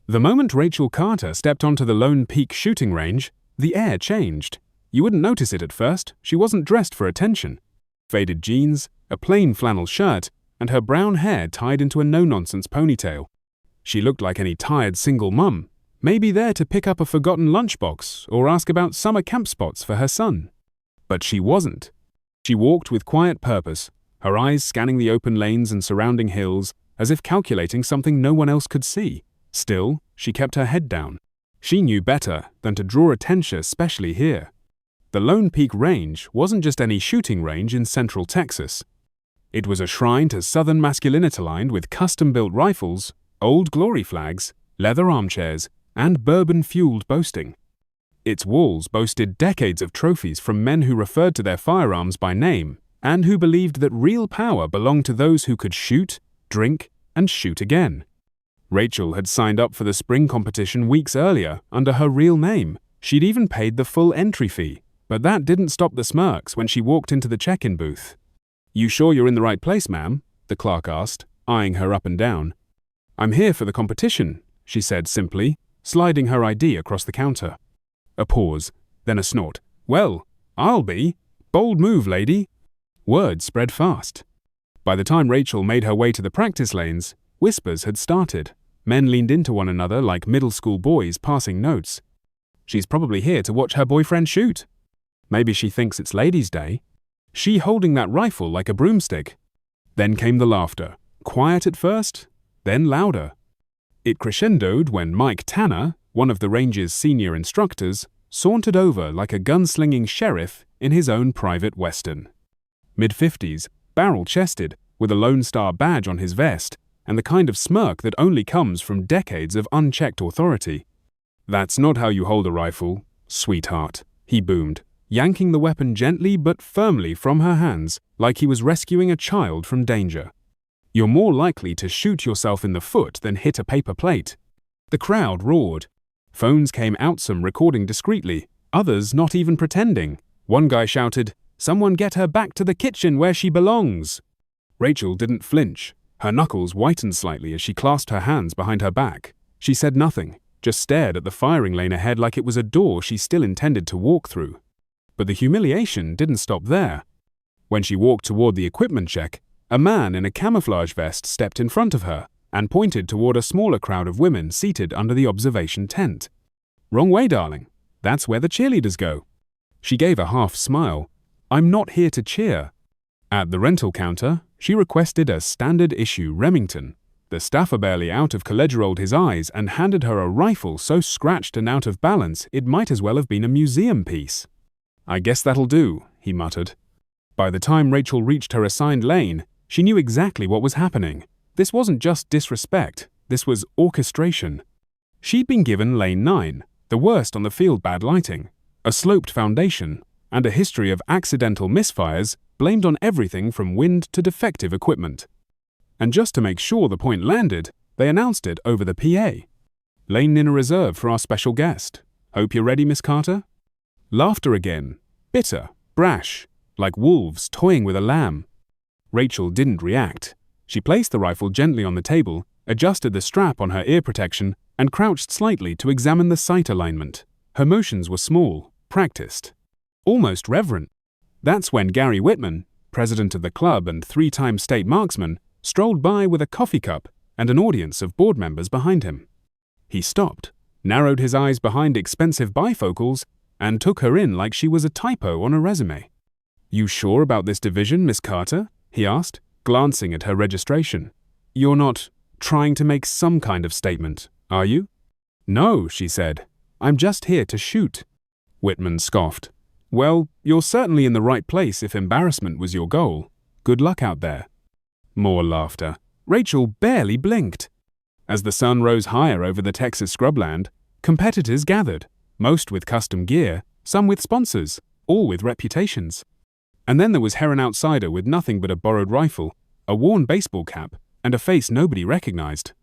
The moment Rachel Carter stepped onto the Lone Peak shooting range, the air changed. You wouldn't notice it at first. She wasn't dressed for attention. Faded jeans, a plain flannel shirt, and her brown hair tied into a no-nonsense ponytail. She looked like any tired single mum, maybe there to pick up a forgotten lunchbox or ask about summer camp spots for her son. But she wasn't. She walked with quiet purpose, her eyes scanning the open lanes and surrounding hills, as if calculating something no one else could see. Still, she kept her head down. She knew better than to draw attention, especially here. The Lone Peak Range wasn't just any shooting range in central Texas. It was a shrine to Southern masculinity lined with custom-built rifles, Old Glory flags, leather armchairs, and bourbon-fueled boasting. Its walls boasted decades of trophies from men who referred to their firearms by name and who believed that real power belonged to those who could shoot, drink, and shoot again. Rachel had signed up for the spring competition weeks earlier under her real name. She'd even paid the full entry fee, but that didn't stop the smirks when she walked into the check-in booth. "You sure you're in the right place, ma'am?" the clerk asked, eyeing her up and down. "I'm here for the competition," she said simply, sliding her ID across the counter. A pause, then a snort. "Well, I'll be. Bold move, lady." Word spread fast. By the time Rachel made her way to the practice lanes, whispers had started. Men leaned into one another like middle school boys passing notes. "She's probably here to watch her boyfriend shoot. Maybe she thinks it's Ladies' Day. She holding that rifle like a broomstick." Then came the laughter, quiet at first, then louder. It crescendoed when Mike Tanner, one of the range's senior instructors, sauntered over like a gunslinging sheriff in his own private western. Mid-50s, barrel-chested, with a Lone Star badge on his vest, and the kind of smirk that only comes from decades of unchecked authority. "That's not how you hold a rifle, sweetheart," he boomed, yanking the weapon gently but firmly from her hands like he was rescuing a child from danger. "You're more likely to shoot yourself in the foot than hit a paper plate." The crowd roared. Phones came out, some recording discreetly, others not even pretending. One guy shouted, "Someone get her back to the kitchen where she belongs." Rachel didn't flinch. Her knuckles whitened slightly as she clasped her hands behind her back. She said nothing, just stared at the firing lane ahead like it was a door she still intended to walk through. But the humiliation didn't stop there. When she walked toward the equipment check, a man in a camouflage vest stepped in front of her and pointed toward a smaller crowd of women seated under the observation tent. "Wrong way, darling. That's where the cheerleaders go." She gave a half smile. "I'm not here to cheer." At the rental counter, she requested a standard-issue Remington. The staffer barely out of college rolled his eyes and handed her a rifle so scratched and out of balance it might as well have been a museum piece. "I guess that'll do," he muttered. By the time Rachel reached her assigned lane, she knew exactly what was happening. This wasn't just disrespect, this was orchestration. She'd been given Lane 9, the worst on the field bad lighting, a sloped foundation, and a history of accidental misfires blamed on everything from wind to defective equipment. And just to make sure the point landed, they announced it over the PA. "Lane in a reserve for our special guest. Hope you're ready, Miss Carter?" Laughter again, bitter, brash, like wolves toying with a lamb. Rachel didn't react. She placed the rifle gently on the table, adjusted the strap on her ear protection, and crouched slightly to examine the sight alignment. Her motions were small, practiced, almost reverent. That's when Gary Whitman, president of the club and three-time state marksman, strolled by with a coffee cup and an audience of board members behind him. He stopped, narrowed his eyes behind expensive bifocals, and took her in like she was a typo on a resume. "You sure about this division, Miss Carter?" he asked, glancing at her registration. "You're not trying to make some kind of statement, are you?" "No," she said. "I'm just here to shoot." Whitman scoffed. "Well, you're certainly in the right place if embarrassment was your goal. Good luck out there." More laughter. Rachel barely blinked. As the sun rose higher over the Texas scrubland, competitors gathered, most with custom gear, some with sponsors, all with reputations. And then there was Heron Outsider with nothing but a borrowed rifle, a worn baseball cap, and a face nobody recognized.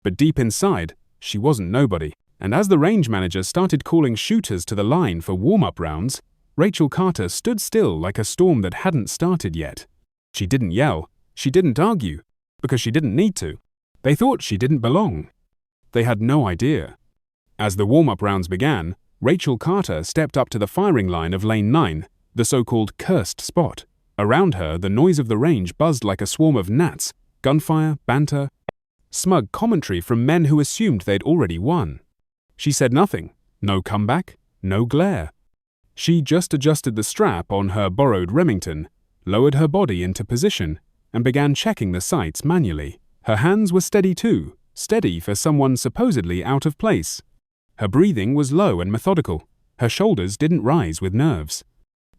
But deep inside, she wasn't nobody. And as the range manager started calling shooters to the line for warm-up rounds, Rachel Carter stood still like a storm that hadn't started yet. She didn't yell, she didn't argue, because she didn't need to. They thought she didn't belong. They had no idea. As the warm-up rounds began, Rachel Carter stepped up to the firing line of Lane 9, the so-called cursed spot. Around her, the noise of the range buzzed like a swarm of gnats, gunfire, banter, smug commentary from men who assumed they'd already won. She said nothing, no comeback, no glare. She just adjusted the strap on her borrowed Remington, lowered her body into position, and began checking the sights manually. Her hands were steady too, steady for someone supposedly out of place. Her breathing was low and methodical. Her shoulders didn't rise with nerves.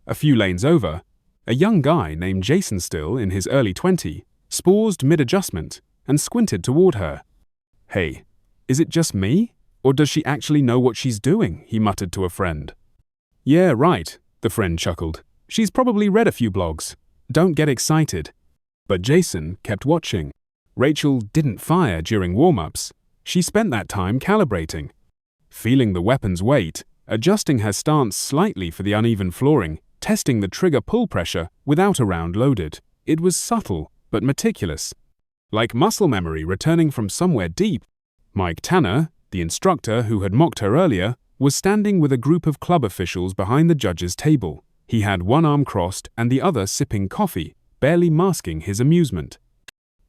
A few lanes over, a young guy named Jason, still in his early 20s, paused mid-adjustment and squinted toward her. "Hey, is it just me? Or does she actually know what she's doing?" he muttered to a friend. "Yeah, right," the friend chuckled. "She's probably read a few blogs. Don't get excited." But Jason kept watching. Rachel didn't fire during warm-ups. She spent that time calibrating, feeling the weapon's weight, adjusting her stance slightly for the uneven flooring, testing the trigger pull pressure without a round loaded. It was subtle, but meticulous, like muscle memory returning from somewhere deep. Mike Tanner, the instructor who had mocked her earlier, was standing with a group of club officials behind the judge's table. He had one arm crossed and the other sipping coffee, barely masking his amusement.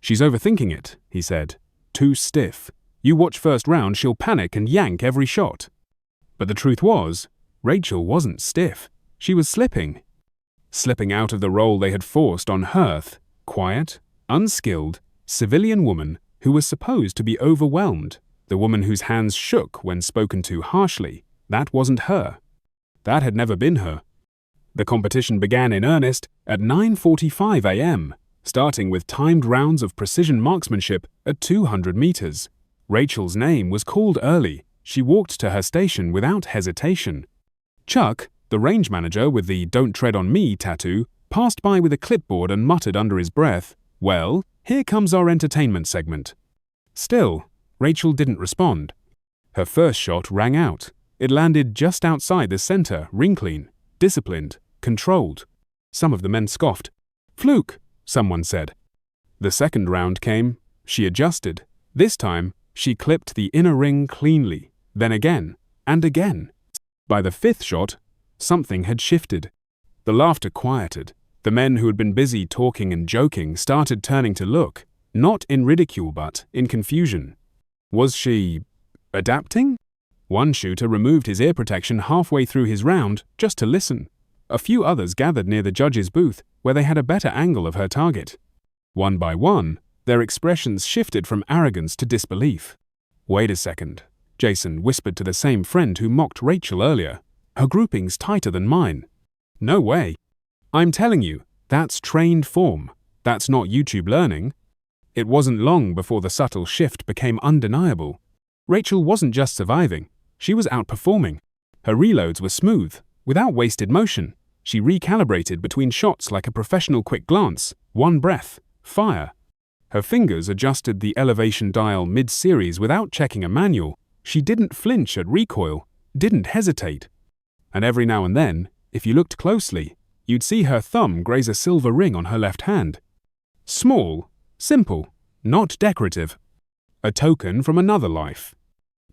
"She's overthinking it," he said. "Too stiff. You watch first round, she'll panic and yank every shot." But the truth was, Rachel wasn't stiff. She was slipping out of the role they had forced on Hearth, quiet, unskilled, civilian woman who was supposed to be overwhelmed, the woman whose hands shook when spoken to harshly. That wasn't her. That had never been her. The competition began in earnest at 9:45 a.m., starting with timed rounds of precision marksmanship at 200 meters. Rachel's name was called early. She walked to her station without hesitation. Chuck, the range manager with the "Don't Tread on Me" tattoo, passed by with a clipboard and muttered under his breath, "Well, here comes our entertainment segment." Still, Rachel didn't respond. Her first shot rang out. It landed just outside the center, ring clean, disciplined, controlled. Some of the men scoffed. "Fluke," someone said. The second round came. She adjusted. This time, she clipped the inner ring cleanly, then again, and again. By the fifth shot, something had shifted. The laughter quieted. The men who had been busy talking and joking started turning to look, not in ridicule but in confusion. Was she adapting? One shooter removed his ear protection halfway through his round just to listen. A few others gathered near the judge's booth where they had a better angle of her target. One by one, their expressions shifted from arrogance to disbelief. "Wait a second," Jason whispered to the same friend who mocked Rachel earlier. "Her grouping's tighter than mine." "No way. I'm telling you, that's trained form. That's not YouTube learning." It wasn't long before the subtle shift became undeniable. Rachel wasn't just surviving, she was outperforming. Her reloads were smooth, without wasted motion. She recalibrated between shots like a professional quick glance, one breath, fire. Her fingers adjusted the elevation dial mid-series without checking a manual. She didn't flinch at recoil, didn't hesitate. And every now and then, if you looked closely, you'd see her thumb graze a silver ring on her left hand. Small, simple, not decorative. A token from another life.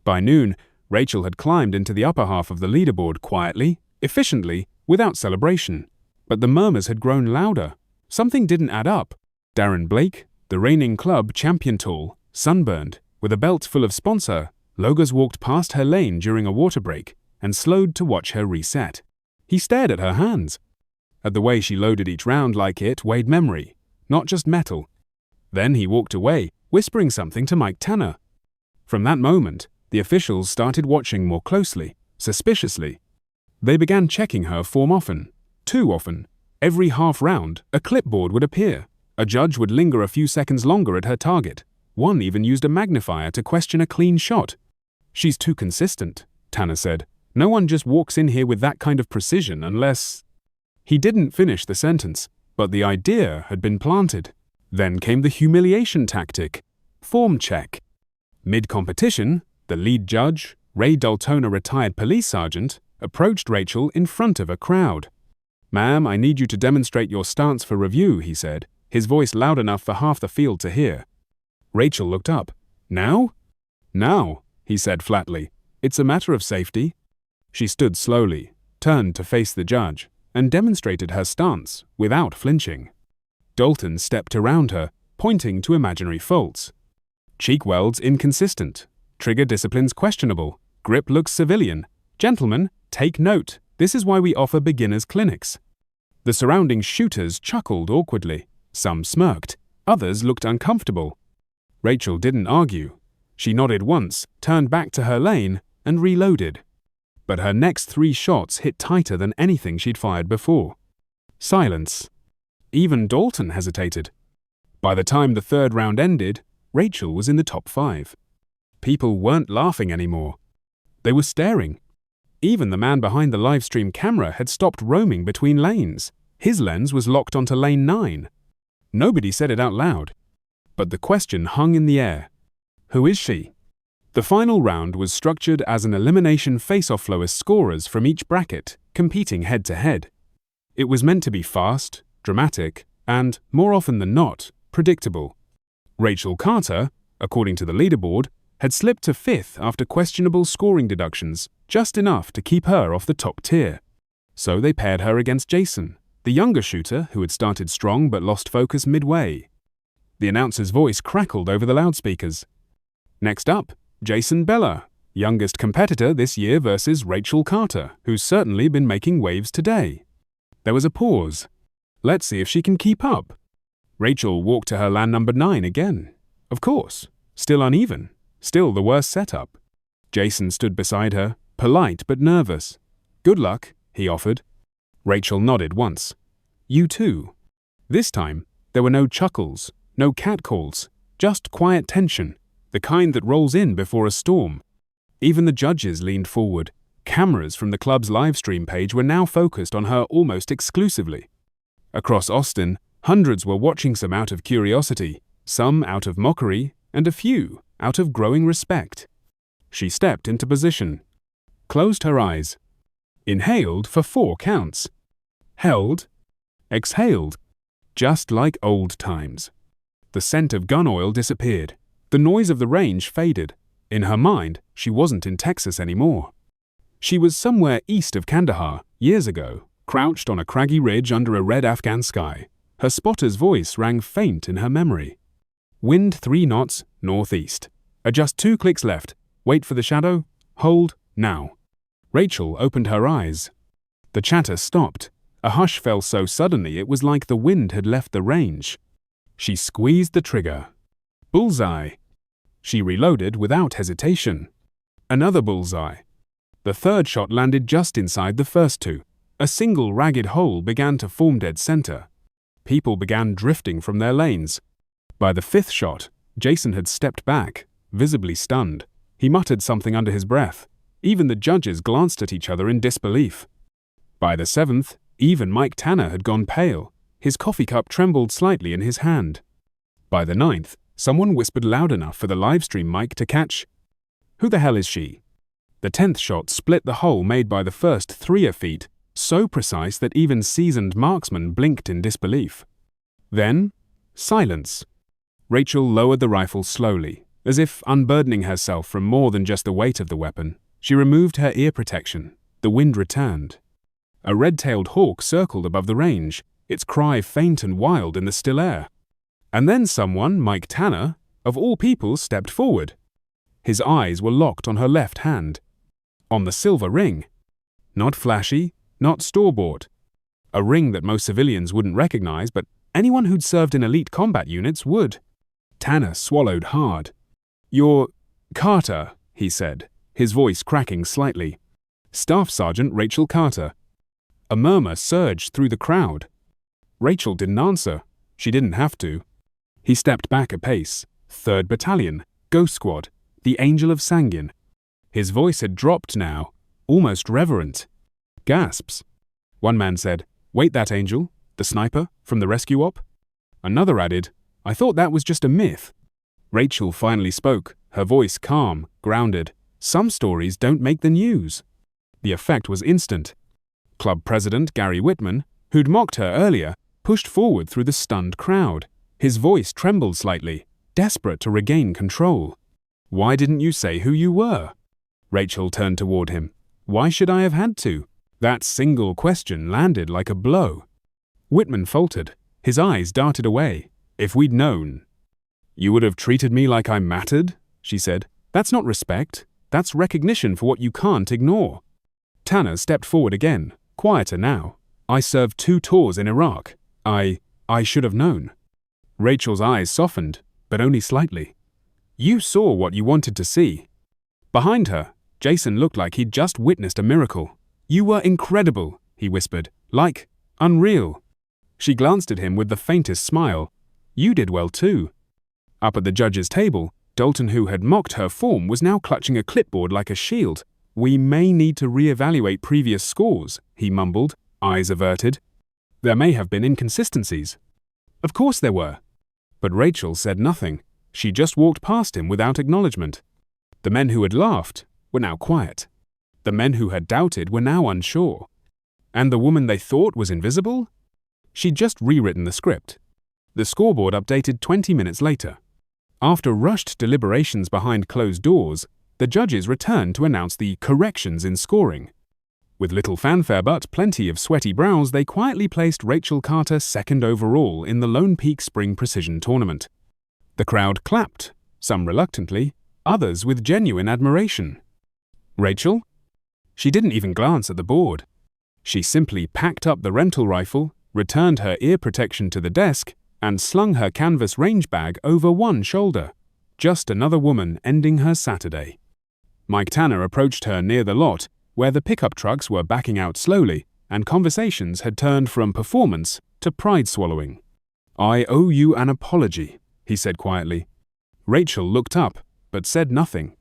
By noon, Rachel had climbed into the upper half of the leaderboard quietly, efficiently, without celebration. But the murmurs had grown louder. Something didn't add up. Darren Blake, the reigning club champion, tall, sunburned, with a belt full of sponsor logos, walked past her lane during a water break and slowed to watch her reset. He stared at her hands, at the way she loaded each round like it weighed memory, not just metal. Then he walked away, whispering something to Mike Tanner. From that moment, the officials started watching more closely, suspiciously. They began checking her form often, too often. Every half round, a clipboard would appear. A judge would linger a few seconds longer at her target. One even used a magnifier to question a clean shot. "She's too consistent," Tanner said. "No one just walks in here with that kind of precision unless—" He didn't finish the sentence, but the idea had been planted. Then came the humiliation tactic, form check. Mid-competition, the lead judge, Ray Daltona, retired police sergeant, approached Rachel in front of a crowd. "Ma'am, I need you to demonstrate your stance for review," he said, his voice loud enough for half the field to hear. Rachel looked up. "Now?" Now, he said flatly, it's a matter of safety. She stood slowly, turned to face the judge, and demonstrated her stance without flinching. Dalton stepped around her, pointing to imaginary faults. Cheek welds inconsistent. Trigger disciplines questionable. Grip looks civilian. Gentlemen, take note. This is why we offer beginners clinics. The surrounding shooters chuckled awkwardly. Some smirked. Others looked uncomfortable. Rachel didn't argue. She nodded once, turned back to her lane, and reloaded. But her next 3 shots hit tighter than anything she'd fired before. Silence. Even Dalton hesitated. By the time the 3rd round ended, Rachel was in the top 5. People weren't laughing anymore. They were staring. Even the man behind the livestream camera had stopped roaming between lanes. His lens was locked onto lane 9. Nobody said it out loud. But the question hung in the air. Who is she? The final round was structured as an elimination face-off flow as scorers from each bracket, competing head-to-head. It was meant to be fast, dramatic, and, more often than not, predictable. Rachel Carter, according to the leaderboard, had slipped to 5th after questionable scoring deductions, just enough to keep her off the top tier. So they paired her against Jason, the younger shooter who had started strong but lost focus midway. The announcer's voice crackled over the loudspeakers. Next up, Jason Bella, youngest competitor this year versus Rachel Carter, who's certainly been making waves today. There was a pause. Let's see if she can keep up. Rachel walked to her land number 9 again. Of course, still uneven, still the worst setup. Jason stood beside her, polite but nervous. Good luck, he offered. Rachel nodded once. You too. This time, there were no chuckles, no catcalls, just quiet tension, the kind that rolls in before a storm. Even the judges leaned forward. Cameras from the club's livestream page were now focused on her almost exclusively. Across Austin, hundreds were watching, some out of curiosity, some out of mockery, and a few out of growing respect. She stepped into position, closed her eyes, inhaled for 4 counts, held, exhaled, just like old times. The scent of gun oil disappeared. The noise of the range faded. In her mind, she wasn't in Texas anymore. She was somewhere east of Kandahar, years ago, crouched on a craggy ridge under a red Afghan sky. Her spotter's voice rang faint in her memory. Wind 3 knots, northeast. Adjust 2 clicks left. Wait for the shadow. Hold, now. Rachel opened her eyes. The chatter stopped. A hush fell so suddenly it was like the wind had left the range. She squeezed the trigger. Bullseye. She reloaded without hesitation. Another bullseye. The 3rd shot landed just inside the first 2. A single ragged hole began to form dead center. People began drifting from their lanes. By the 5th shot, Jason had stepped back, visibly stunned. He muttered something under his breath. Even the judges glanced at each other in disbelief. By the 7th, even Mike Tanner had gone pale. His coffee cup trembled slightly in his hand. By the 9th, someone whispered loud enough for the livestream mic to catch. Who the hell is she? The 10th shot split the hole made by the first 3 feet, so precise that even seasoned marksmen blinked in disbelief. Then, silence. Rachel lowered the rifle slowly, as if unburdening herself from more than just the weight of the weapon. She removed her ear protection. The wind returned. A red-tailed hawk circled above the range, its cry faint and wild in the still air. And then someone, Mike Tanner, of all people, stepped forward. His eyes were locked on her left hand. On the silver ring. Not flashy, not store-bought. A ring that most civilians wouldn't recognize, but anyone who'd served in elite combat units would. Tanner swallowed hard. You're Carter, he said, his voice cracking slightly. Staff Sergeant Rachel Carter. A murmur surged through the crowd. Rachel didn't answer. She didn't have to. He stepped back a pace. 3rd Battalion, Ghost Squad, the Angel of Sanguine. His voice had dropped now, almost reverent. Gasps. One man said, "Wait, that Angel, the sniper from the rescue op?" Another added, "I thought that was just a myth." Rachel finally spoke, her voice calm, grounded. Some stories don't make the news. The effect was instant. Club president Gary Whitman, who'd mocked her earlier, pushed forward through the stunned crowd. His voice trembled slightly, desperate to regain control. Why didn't you say who you were? Rachel turned toward him. Why should I have had to? That single question landed like a blow. Whitman faltered. His eyes darted away. If we'd known. You would have treated me like I mattered, she said. That's not respect. That's recognition for what you can't ignore. Tanner stepped forward again, quieter now. I served 2 tours in Iraq. I should have known. Rachel's eyes softened, but only slightly. You saw what you wanted to see. Behind her, Jason looked like he'd just witnessed a miracle. You were incredible, he whispered. Like, unreal. She glanced at him with the faintest smile. You did well too. Up at the judge's table, Dalton, who had mocked her form, was now clutching a clipboard like a shield. We may need to re-evaluate previous scores, he mumbled, eyes averted. There may have been inconsistencies. Of course there were. But Rachel said nothing. She just walked past him without acknowledgement. The men who had laughed were now quiet. The men who had doubted were now unsure. And the woman they thought was invisible? She'd just rewritten the script. The scoreboard updated 20 minutes later. After rushed deliberations behind closed doors, the judges returned to announce the corrections in scoring. With little fanfare but plenty of sweaty brows, they quietly placed Rachel Carter second overall in the Lone Peak Spring Precision Tournament. The crowd clapped, some reluctantly, others with genuine admiration. Rachel? She didn't even glance at the board. She simply packed up the rental rifle, returned her ear protection to the desk, and slung her canvas range bag over one shoulder. Just another woman ending her Saturday. Mike Tanner approached her near the lot, where the pickup trucks were backing out slowly, and conversations had turned from performance to pride-swallowing. I owe you an apology, he said quietly. Rachel looked up, but said nothing.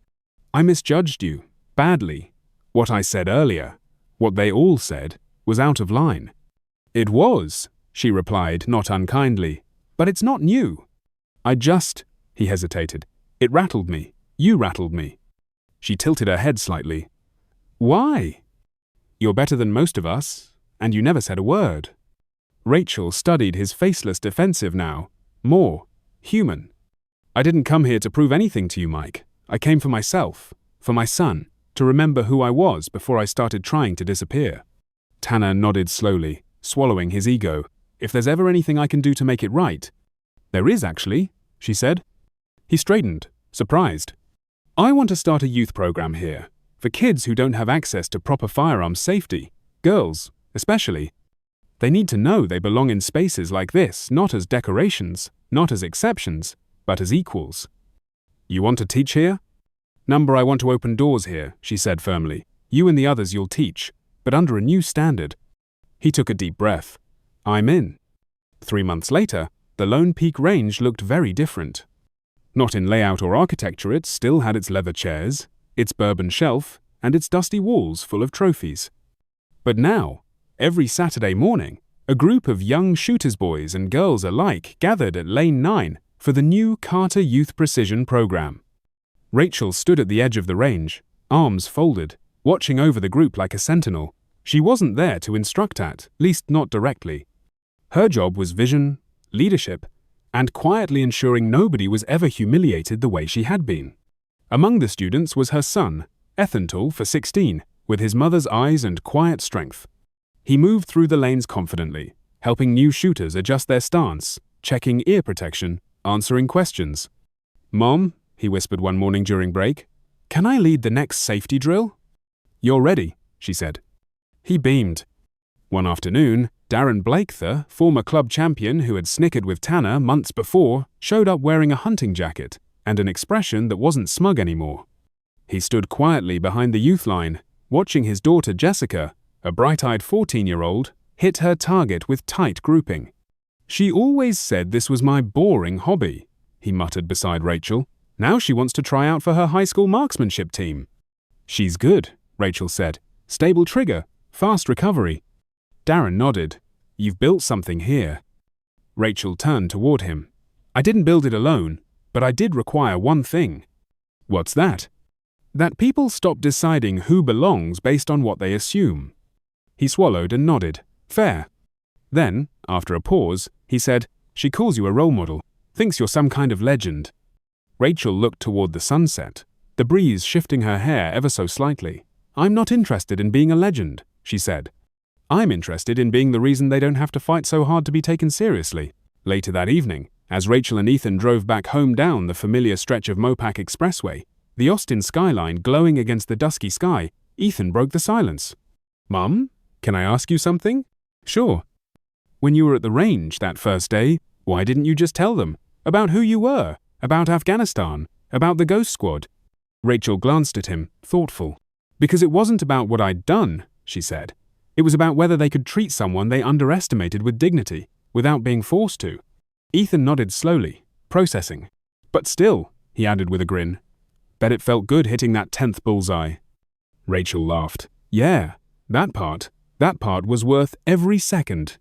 I misjudged you, badly. What I said earlier, what they all said, was out of line. It was, she replied, not unkindly. But it's not new. He hesitated. It rattled me. You rattled me. She tilted her head slightly. Why? You're better than most of us, and you never said a word. Rachel studied his faceless defensive now, more human. I didn't come here to prove anything to you, Mike. I came for myself, for my son, to remember who I was before I started trying to disappear. Tanner nodded slowly, swallowing his ego. If there's ever anything I can do to make it right. There is, actually, she said. He straightened, surprised. I want to start a youth program here, for kids who don't have access to proper firearms safety, girls, especially. They need to know they belong in spaces like this, not as decorations, not as exceptions, but as equals. You want to teach here? Number, I want to open doors here, she said firmly. You and the others you'll teach, but under a new standard. He took a deep breath. I'm in. 3 months later, the Lone Peak Range looked very different. Not in layout or architecture, it still had its leather chairs, its bourbon shelf, and its dusty walls full of trophies. But now, every Saturday morning, a group of young shooters boys and girls alike gathered at Lane 9 for the new Carter Youth Precision program. Rachel stood at the edge of the range, arms folded, watching over the group like a sentinel. She wasn't there to instruct at least not directly. Her job was vision, leadership, and quietly ensuring nobody was ever humiliated the way she had been. Among the students was her son, Ethantal, for 16, with his mother's eyes and quiet strength. He moved through the lanes confidently, helping new shooters adjust their stance, checking ear protection, answering questions. Mom, he whispered one morning during break, can I lead the next safety drill? You're ready, she said. He beamed. One afternoon, Darren Blakether, former club champion who had snickered with Tanner months before, showed up wearing a hunting jacket and an expression that wasn't smug anymore. He stood quietly behind the youth line, watching his daughter Jessica, a bright-eyed 14-year-old, hit her target with tight grouping. She always said this was my boring hobby, he muttered beside Rachel. Now she wants to try out for her high school marksmanship team. She's good, Rachel said. Stable trigger, fast recovery. Darren nodded. You've built something here. Rachel turned toward him. I didn't build it alone, but I did require one thing. What's that? That people stop deciding who belongs based on what they assume. He swallowed and nodded. Fair. Then, after a pause, he said, she calls you a role model, thinks you're some kind of legend. Rachel looked toward the sunset, the breeze shifting her hair ever so slightly. "I'm not interested in being a legend," she said. "I'm interested in being the reason they don't have to fight so hard to be taken seriously." Later that evening, as Rachel and Ethan drove back home down the familiar stretch of Mopac Expressway, the Austin skyline glowing against the dusky sky, Ethan broke the silence. "Mum, can I ask you something?" "Sure." "When you were at the range that first day, why didn't you just tell them? About who you were? About Afghanistan? About the Ghost Squad?" Rachel glanced at him, thoughtful. "Because it wasn't about what I'd done," she said. "It was about whether they could treat someone they underestimated with dignity, without being forced to." Ethan nodded slowly, processing. "But still," he added with a grin, "bet it felt good hitting that 10th bullseye." Rachel laughed. "Yeah, that part was worth every second."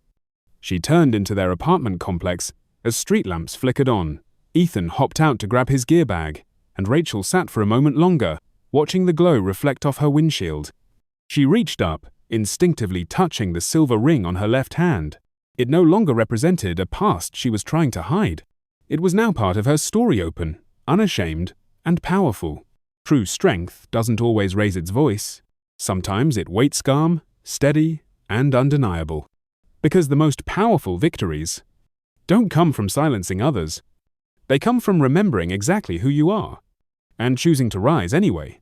She turned into their apartment complex as street lamps flickered on. Ethan hopped out to grab his gear bag, and Rachel sat for a moment longer, watching the glow reflect off her windshield. She reached up, instinctively touching the silver ring on her left hand. It no longer represented a past she was trying to hide. It was now part of her story, open, unashamed, and powerful. True strength doesn't always raise its voice. Sometimes it waits calm, steady, and undeniable. Because the most powerful victories don't come from silencing others. They come from remembering exactly who you are, and choosing to rise anyway.